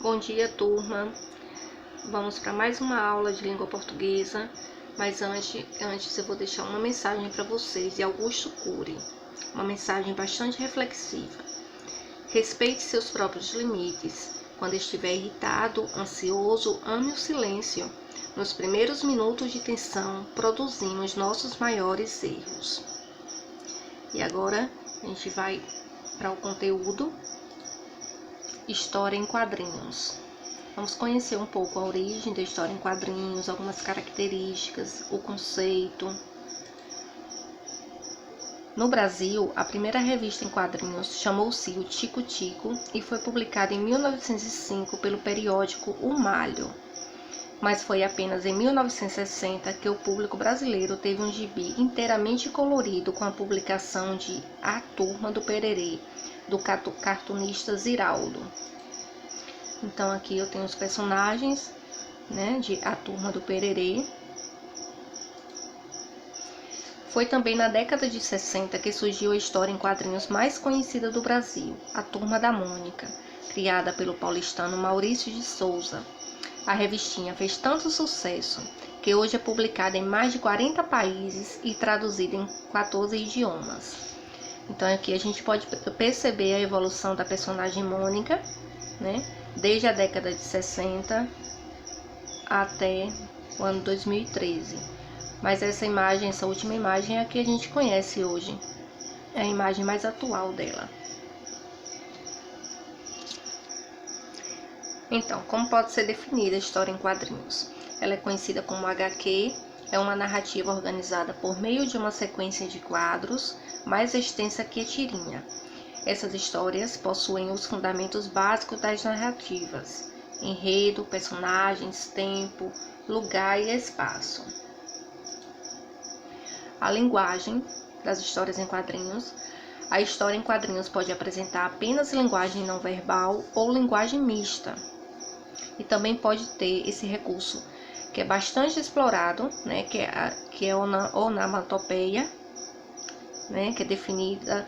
Bom dia, turma. Vamos para mais uma aula de língua portuguesa, mas antes eu vou deixar uma mensagem para vocês de Augusto Cury, uma mensagem bastante reflexiva. Respeite seus próprios limites. Quando estiver irritado, ansioso, ame o silêncio. Nos primeiros minutos de tensão, produzimos nossos maiores erros. E agora a gente vai para o conteúdo. História em quadrinhos. Vamos conhecer um pouco a origem da história em quadrinhos, algumas características, o conceito. No Brasil, a primeira revista em quadrinhos chamou-se o Tico Tico e foi publicada em 1905 pelo periódico O Malho. Mas foi apenas em 1960 que o público brasileiro teve um gibi inteiramente colorido com a publicação de A Turma do Pererê, do cartunista Ziraldo. Então aqui eu tenho os personagens, de A Turma do Pererê. Foi também na década de 60 que surgiu a história em quadrinhos mais conhecida do Brasil, A Turma da Mônica, criada pelo paulistano Maurício de Souza. A revistinha fez tanto sucesso que hoje é publicada em mais de 40 países e traduzida em 14 idiomas. Então aqui a gente pode perceber a evolução da personagem Mônica, desde a década de 60 até o ano 2013. Mas essa última imagem é a que a gente conhece hoje. É a imagem mais atual dela. Então, como pode ser definida a história em quadrinhos? Ela é conhecida como HQ, é uma narrativa organizada por meio de uma sequência de quadros, mais extensa que a tirinha. Essas histórias possuem os fundamentos básicos das narrativas: enredo, personagens, tempo, lugar e espaço. A linguagem das histórias em quadrinhos. A história em quadrinhos pode apresentar apenas linguagem não verbal ou linguagem mista. E também pode ter esse recurso que é bastante explorado, que é a onomatopeia, que é definida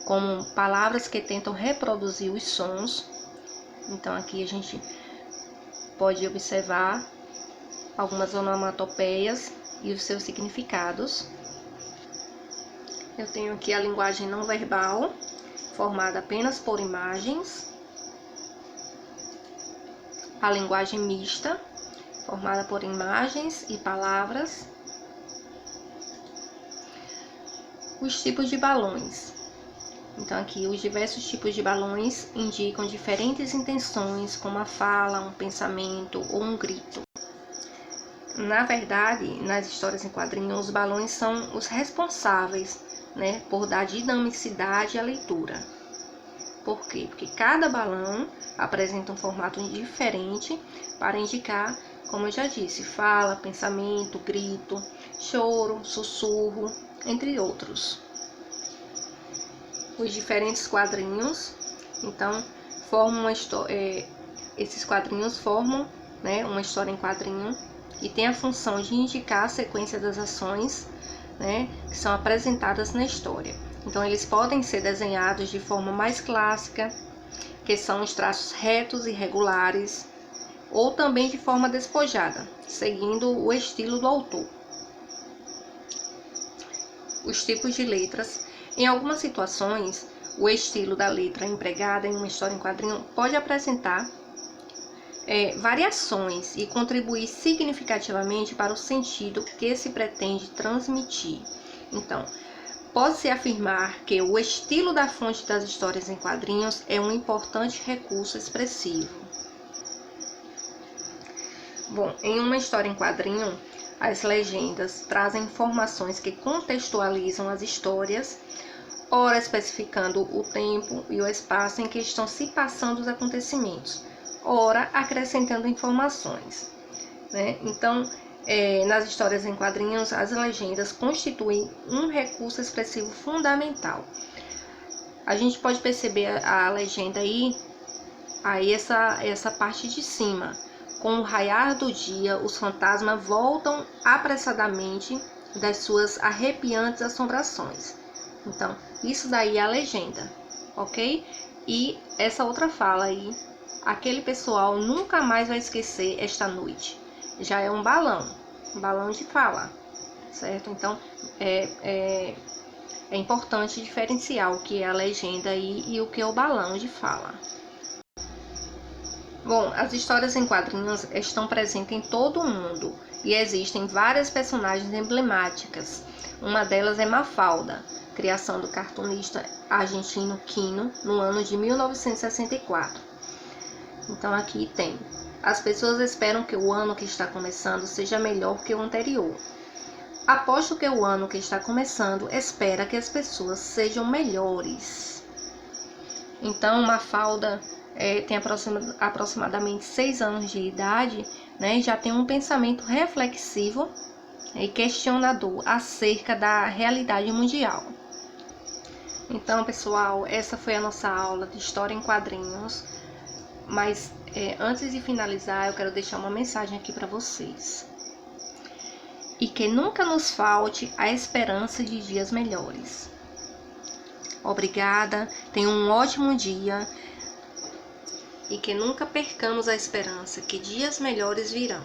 como palavras que tentam reproduzir os sons. Então aqui a gente pode observar algumas onomatopeias e os seus significados. Eu tenho aqui a linguagem não verbal, formada apenas por imagens. A linguagem mista, formada por imagens e palavras. Os tipos de balões. Então aqui os diversos tipos de balões indicam diferentes intenções, como a fala, um pensamento ou um grito. Na verdade, nas histórias em quadrinhos, os balões são os responsáveis, por dar dinamicidade à leitura. Por quê? Porque cada balão apresenta um formato diferente para indicar, como eu já disse, fala, pensamento, grito, choro, sussurro, entre outros. Os diferentes quadrinhos, então, formam esses quadrinhos formam, uma história em quadrinho e tem a função de indicar a sequência das ações, que são apresentadas na história. Então, eles podem ser desenhados de forma mais clássica, que são os traços retos e regulares, ou também de forma despojada, seguindo o estilo do autor. Os tipos de letras. Em algumas situações, o estilo da letra empregada em uma história em quadrinho pode apresentar variações e contribuir significativamente para o sentido que se pretende transmitir. Então, pode-se afirmar que o estilo da fonte das histórias em quadrinhos é um importante recurso expressivo. Bom, em uma história em quadrinho, as legendas trazem informações que contextualizam as histórias, ora especificando o tempo e o espaço em que estão se passando os acontecimentos, ora acrescentando informações. Então, nas histórias em quadrinhos, as legendas constituem um recurso expressivo fundamental. A gente pode perceber a legenda aí essa parte de cima. Com o raiar do dia, os fantasmas voltam apressadamente das suas arrepiantes assombrações. Então, isso daí é a legenda, ok? E essa outra fala aí aquele pessoal nunca mais vai esquecer esta noite. Já é um balão de fala, certo? Então, é importante diferenciar o que é a legenda e o que é o balão de fala. Bom, as histórias em quadrinhos estão presentes em todo o mundo e existem várias personagens emblemáticas. Uma delas é Mafalda, criação do cartunista argentino Quino no ano de 1964. Então aqui tem: as pessoas esperam que o ano que está começando seja melhor que o anterior. Aposto que o ano que está começando espera que as pessoas sejam melhores. Então Mafalda tem aproximadamente 6 anos de idade, né, e já tem um pensamento reflexivo e questionador acerca da realidade mundial. Então, pessoal, essa foi a nossa aula de História em Quadrinhos. Mas antes de finalizar, eu quero deixar uma mensagem aqui para vocês. E que nunca nos falte a esperança de dias melhores. Obrigada, tenha um ótimo dia. E que nunca percamos a esperança que dias melhores virão.